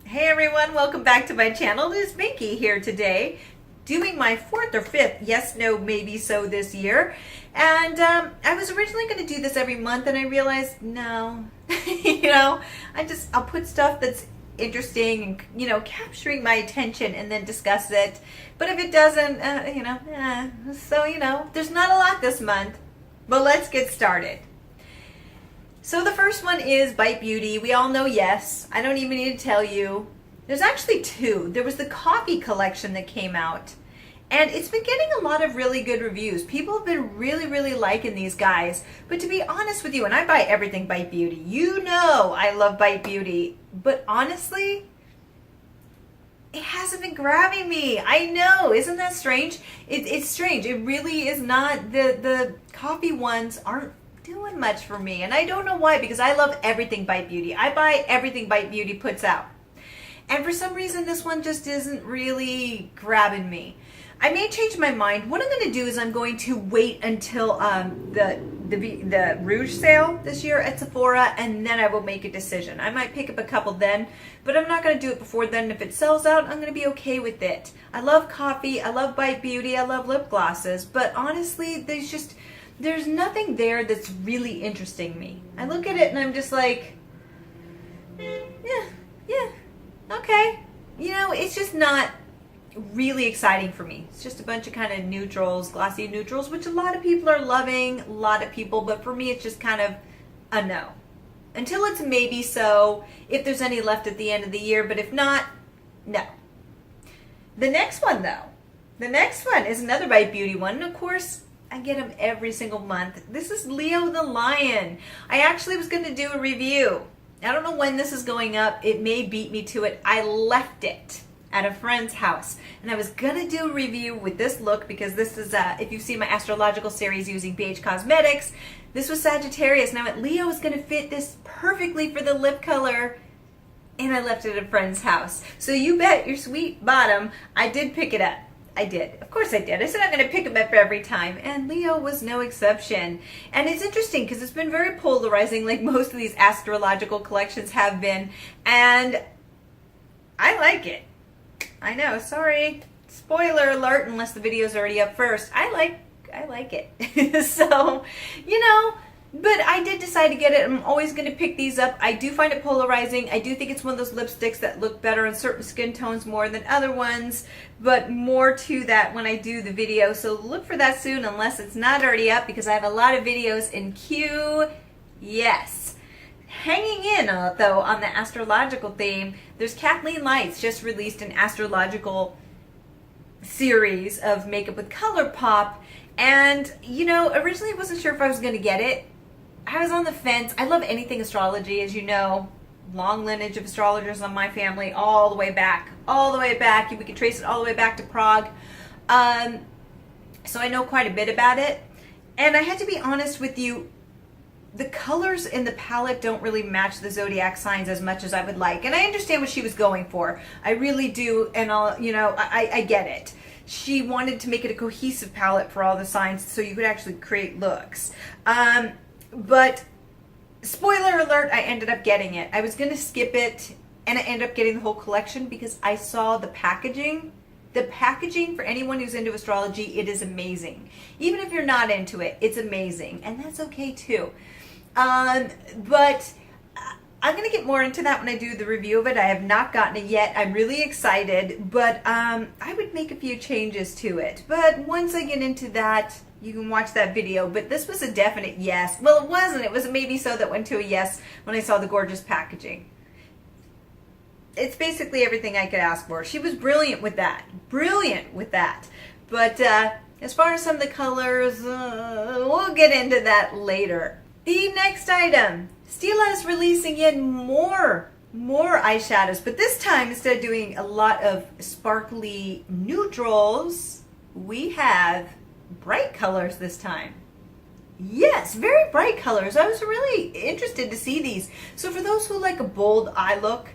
Hey everyone, welcome back to my channel. It is Binky here today, doing my 4th or 5th yes, no, maybe so this year. And I was originally going to do this every month and I realized, no, I'll put stuff that's interesting and, capturing my attention and then discuss it. But if it doesn't, there's not a lot this month, but let's get started. So the first one is Bite Beauty. We all know yes. I don't even need to tell you. There's actually two. There was the coffee collection that came out, and it's been getting a lot of really good reviews. People have been really liking these guys. But to be honest with you, and I buy everything Bite Beauty. You know I love Bite Beauty. But honestly, it hasn't been grabbing me. I know. Isn't that strange? It's strange. It really is not. The coffee ones aren't doing much for me, and I don't know why, because I love everything Bite Beauty. I buy everything Bite Beauty puts out, and for some reason this one just isn't really grabbing me. I may change my mind. What I'm going to do is I'm going to wait until the Rouge sale this year at Sephora, and then I will make a decision. I might pick up a couple then, but I'm not going to do it before then. If it sells out, I'm going to be okay with it. I love coffee, I love Bite Beauty, I love lip glosses, but honestly there's nothing there that's really interesting me. I look at it and I'm just like, yeah, okay. It's just not really exciting for me. It's just a bunch of kind of neutrals, glossy neutrals, which a lot of people are loving, but for me it's just kind of a no. Until it's maybe so, if there's any left at the end of the year, but if not, no. The next one is another Bite Beauty one, and of course, I get them every single month. This is Leo the Lion. I actually was going to do a review. I don't know when this is going up. It may beat me to it. I left it at a friend's house, and I was going to do a review with this look because this is, if you've seen my astrological series using BH Cosmetics, this was Sagittarius. Now, Leo is going to fit this perfectly for the lip color, and I left it at a friend's house. So you bet your sweet bottom I did pick it up. I did. Of course I did. I said I'm going to pick them up every time, and Leo was no exception. And it's interesting because it's been very polarizing, like most of these astrological collections have been, and I like it. I know, sorry. Spoiler alert, unless the video's already up first. I like it. So, but I did decide to get it. I'm always going to pick these up. I do find it polarizing. I do think it's one of those lipsticks that look better on certain skin tones more than other ones, but more to that when I do the video. So look for that soon, unless it's not already up, because I have a lot of videos in queue. Yes. Hanging in, though, on the astrological theme, there's Kathleen Lights just released an astrological series of makeup with ColourPop. And, originally I wasn't sure if I was going to get it. I was on the fence. I love anything astrology, as you know. Long lineage of astrologers on my family, all the way back. We can trace it all the way back to Prague. So I know quite a bit about it. And I had to be honest with you, the colors in the palette don't really match the Zodiac signs as much as I would like. And I understand what she was going for. I really do, and I get it. She wanted to make it a cohesive palette for all the signs so you could actually create looks. But spoiler alert, I ended up getting it. I was going to skip it, and I ended up getting the whole collection because I saw the packaging. The packaging, for anyone who's into astrology, it is amazing. Even if you're not into it, it's amazing. And that's okay too. But I'm going to get more into that when I do the review of it. I have not gotten it yet. I'm really excited, but I would make a few changes to it. But once I get into that, you can watch that video. But this was a definite yes. Well, it wasn't. It was a maybe so that went to a yes when I saw the gorgeous packaging. It's basically everything I could ask for. She was brilliant with that. But as far as some of the colors, we'll get into that later. The next item, Stila is releasing yet more eyeshadows, but this time, instead of doing a lot of sparkly neutrals, we have bright colors this time. Yes, very bright colors. I was really interested to see these. So for those who like a bold eye look,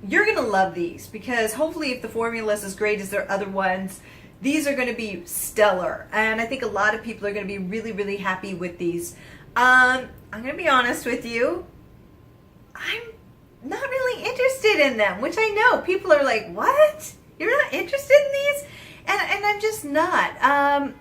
you're going to love these, because hopefully if the formula is as great as their other ones, these are going to be stellar. And I think a lot of people are going to be really happy with these. I'm going to be honest with you. I'm not really interested interested in them, which I know people are like, what? You're not interested in these? And I'm just not.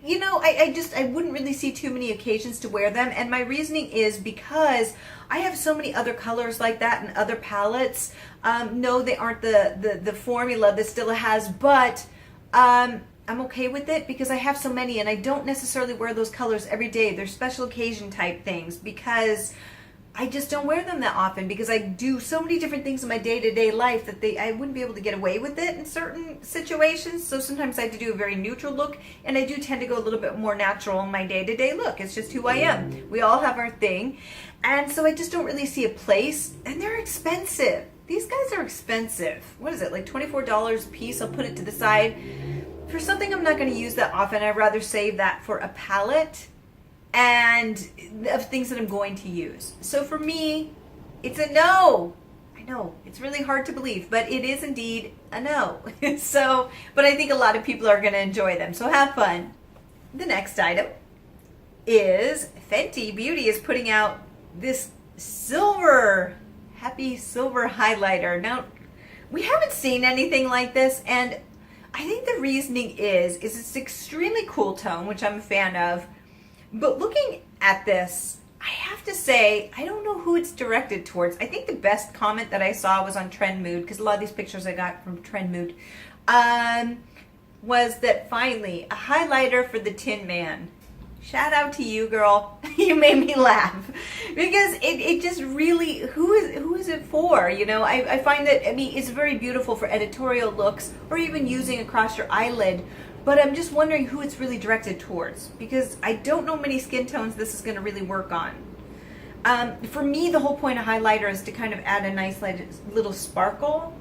You know, I wouldn't really see too many occasions to wear them. And my reasoning is because I have so many other colors like that and other palettes. No, they aren't the formula that Stila has, but I'm okay with it because I have so many and I don't necessarily wear those colors every day. They're special occasion type things because I just don't wear them that often because I do so many different things in my day-to-day life that I wouldn't be able to get away with it in certain situations. So sometimes I have to do a very neutral look, and I do tend to go a little bit more natural in my day-to-day look. It's just who I am. We all have our thing. And so I just don't really see a place, and they're expensive. These guys are expensive. What is it, like $24 a piece? I'll put it to the side. For something I'm not going to use that often, I'd rather save that for a palette and of things that I'm going to use. So for me, it's a no. I know, it's really hard to believe, but it is indeed a no. So, but I think a lot of people are going to enjoy them, so have fun. The next item is Fenty Beauty is putting out this silver, happy silver highlighter. Now, we haven't seen anything like this, and I think the reasoning is it's extremely cool tone, which I'm a fan of. But looking at this, I have to say, I don't know who it's directed towards. I think the best comment that I saw was on Trend Mood, because a lot of these pictures I got from Trend Mood, was that finally, a highlighter for the Tin Man. Shout out to you, girl. You made me laugh. Because it just really, who is it for? You know, I find that, I mean, it's very beautiful for editorial looks, or even using across your eyelid. But I'm just wondering who it's really directed towards, because I don't know many skin tones this is going to really work on. For me, the whole point of highlighter is to kind of add a nice little sparkle.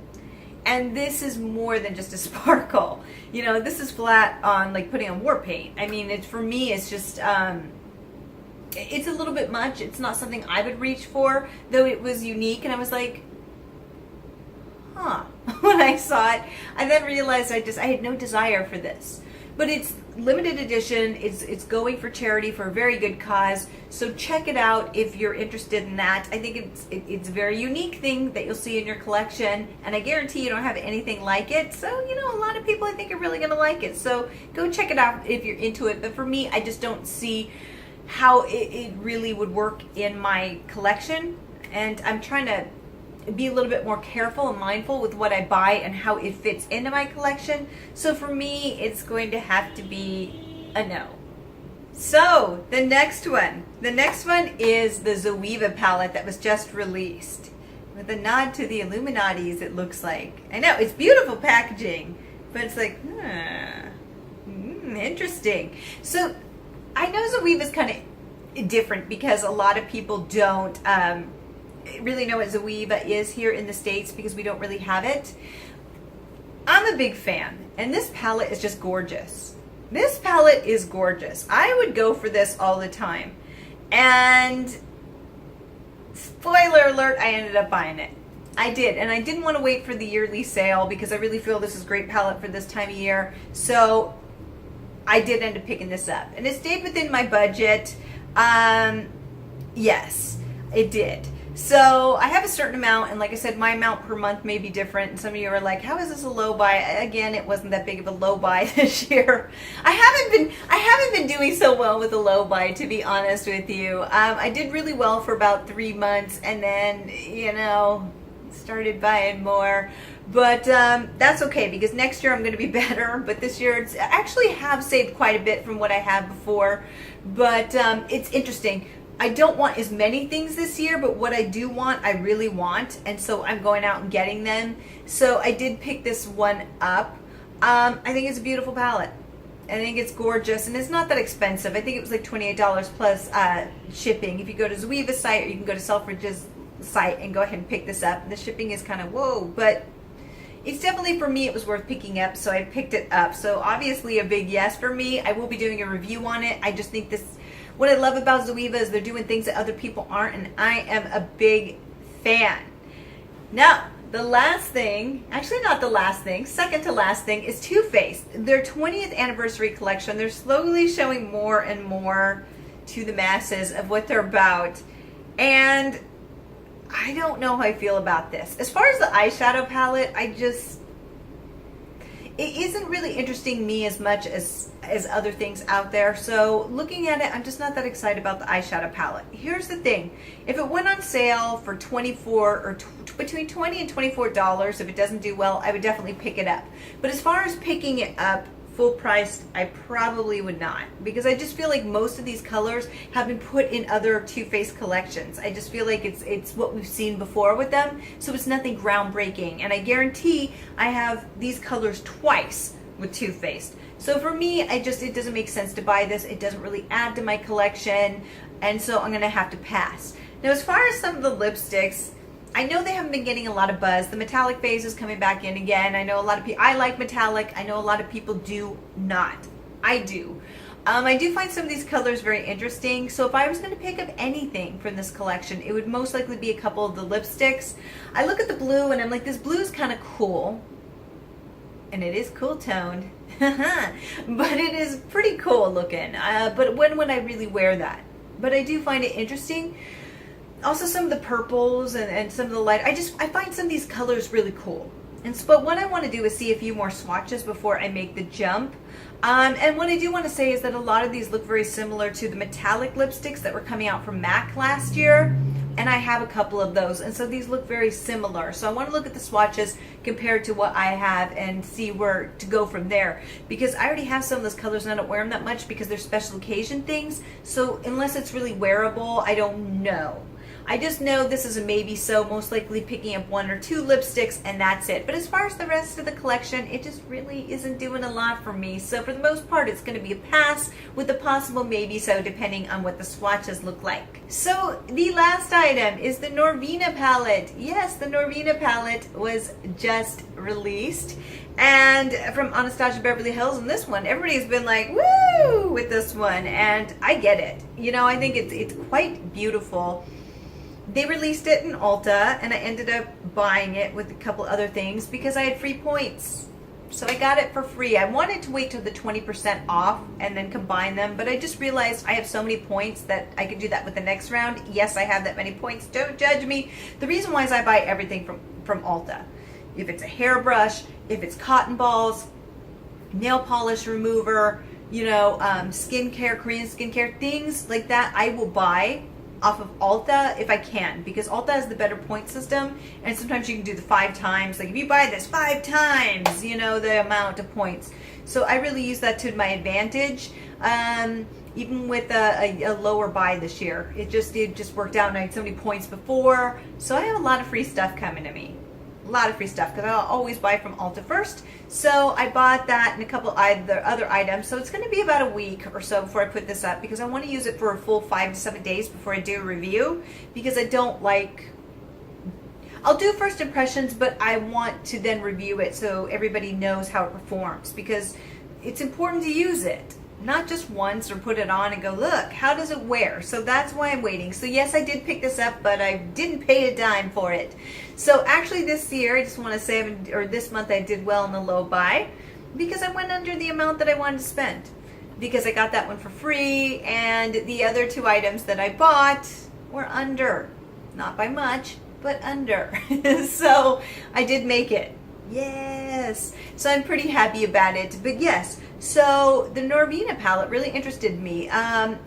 And this is more than just a sparkle. You know, this is flat on like putting on war paint. I mean, for me, it's just, it's a little bit much. It's not something I would reach for, though it was unique. And I was like, huh, when I saw it. I then realized I had no desire for this. But it's limited edition. It's going for charity for a very good cause. So check it out if you're interested in that. I think it's a very unique thing that you'll see in your collection, and I guarantee you don't have anything like it. So, you know, a lot of people I think are really going to like it. So go check it out if you're into it. But for me, I just don't see how it really would work in my collection. And I'm trying to be a little bit more careful and mindful with what I buy and how it fits into my collection. So for me, it's going to have to be a no. So the next one is the Zoeva palette that was just released with a nod to the Illuminatis. It looks like, I know it's beautiful packaging, but it's like interesting. So I know Zoeva is kind of different because a lot of people don't really know what Zoeva is here in the States because we don't really have it. I'm a big fan, and this palette is just gorgeous. This palette is gorgeous. I would go for this all the time. And spoiler alert, I ended up buying it. I did, and I didn't want to wait for the yearly sale because I really feel this is a great palette for this time of year. So I did end up picking this up, and it stayed within my budget. Yes, it did. So I have a certain amount, and like I said, my amount per month may be different. And some of you are like, how is this a low buy? Again, it wasn't that big of a low buy this year. I haven't been doing so well with a low buy, to be honest with you. I did really well for about 3 months, and then, you know, started buying more. But that's okay, because next year I'm going to be better. But this year, I actually have saved quite a bit from what I had before. But it's interesting. I don't want as many things this year, but what I do want, I really want, and so I'm going out and getting them. So I did pick this one up. I think it's a beautiful palette. I think it's gorgeous, and it's not that expensive. I think it was like $28 plus shipping. If you go to Zoeva's site, or you can go to Selfridge's site and go ahead and pick this up. The shipping is kind of whoa, but it's definitely, for me, it was worth picking up, so I picked it up. So obviously a big yes for me. I will be doing a review on it. I just think this, what I love about Zoeva is they're doing things that other people aren't, and I am a big fan. Now, the last thing, actually not the last thing, second to last thing is Too Faced. Their 20th anniversary collection. They're slowly showing more and more to the masses of what they're about. And I don't know how I feel about this. As far as the eyeshadow palette, it isn't really interesting me as much as other things out there. So looking at it, I'm just not that excited about the eyeshadow palette. Here's the thing. If it went on sale for between $20 and $24, if it doesn't do well, I would definitely pick it up. But as far as picking it up full priced, I probably would not, because I just feel like most of these colors have been put in other Too Faced collections. I just feel like it's what we've seen before with them, so it's nothing groundbreaking. And I guarantee I have these colors twice with Too Faced. So for me, it doesn't make sense to buy this. It doesn't really add to my collection, and so I'm gonna have to pass. Now, as far as some of the lipsticks, I know they haven't been getting a lot of buzz. The metallic phase is coming back in again. I know a lot of people, I like metallic. I know a lot of people do not. I do. I do find some of these colors very interesting. So if I was going to pick up anything from this collection, it would most likely be a couple of the lipsticks. I look at the blue and I'm like, this blue is kind of cool. And it is cool toned. But it is pretty cool looking. But when would I really wear that? But I do find it interesting. Also, some of the purples and some of the light, I find some of these colors really cool. But what I want to do is see a few more swatches before I make the jump. And what I do want to say is that a lot of these look very similar to the metallic lipsticks that were coming out from MAC last year. And I have a couple of those. And so these look very similar. So I want to look at the swatches compared to what I have and see where to go from there. Because I already have some of those colors and I don't wear them that much because they're special occasion things. So unless it's really wearable, I don't know. I just know this is a maybe, so most likely picking up 1 or 2 lipsticks and that's it. But as far as the rest of the collection, it just really isn't doing a lot for me. So for the most part, it's going to be a pass with a possible maybe so depending on what the swatches look like. So the last item is the Norvina palette. Yes, the Norvina palette was just released. And from Anastasia Beverly Hills, and this one, everybody's been like, woo, with this one. And I get it. You know, I think it's quite beautiful. They released it in Ulta, and I ended up buying it with a couple other things because I had free points. So I got it for free. I wanted to wait till the 20% off and then combine them, but I just realized I have so many points that I could do that with the next round. Yes, I have that many points. Don't judge me. The reason why is I buy everything from Ulta. If it's a hairbrush, if it's cotton balls, nail polish remover, you know, skincare, Korean skincare, things like that, I will buy off of Ulta if I can, because Ulta has the better point system, and sometimes you can do the 5 times. Like if you buy this 5 times, you know, the amount of points. So I really use that to my advantage. Even with a lower buy this year, it just worked out, and I had so many points before. So I have a lot of free stuff coming to me. A lot of free stuff because I'll always buy from Ulta first. So I bought that and a couple other items. So it's going to be about a week or so before I put this up, because I want to use it for a full 5 to 7 days before I do a review, because I don't like... I'll do first impressions, but I want to then review it so everybody knows how it performs, because it's important to use it. Not just once or put it on and go, look, how does it wear? So that's why I'm waiting. So yes, I did pick this up, but I didn't pay a dime for it. So actually this year, I just want to say, or this month I did well in the low buy because I went under the amount that I wanted to spend. Because I got that one for free, and the other 2 items that I bought were under. Not by much, but under. So I did make it. Yes. So I'm pretty happy about it. But yes, so the Norvina palette really interested me.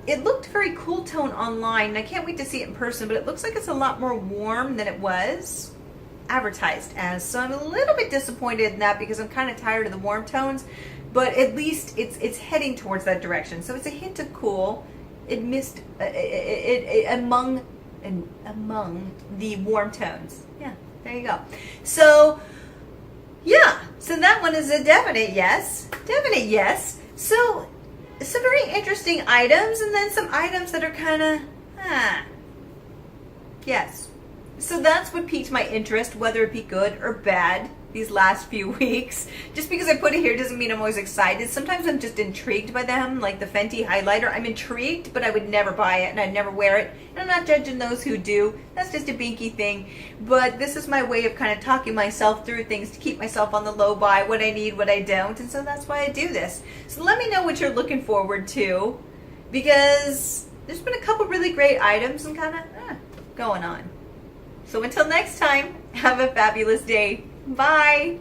It looked very cool tone online, and I can't wait to see it in person, but it looks like it's a lot more warm than it was advertised as. So I'm a little bit disappointed in that because I'm kind of tired of the warm tones, but at least it's heading towards that direction. So it's a hint of cool. It missed among the warm tones. Yeah, there you go. So yeah, so that one is a definite yes. Definite yes. So some very interesting items, and then some items that are kind of, yes. So that's what piqued my interest, whether it be good or bad these last few weeks. Just because I put it here doesn't mean I'm always excited. Sometimes I'm just intrigued by them, like the Fenty highlighter. I'm intrigued, but I would never buy it, and I'd never wear it. And I'm not judging those who do. That's just a Binky thing. But this is my way of kind of talking myself through things to keep myself on the low buy, what I need, what I don't. And so that's why I do this. So let me know what you're looking forward to, because there's been a couple really great items and kind of going on. So until next time, have a fabulous day. Bye.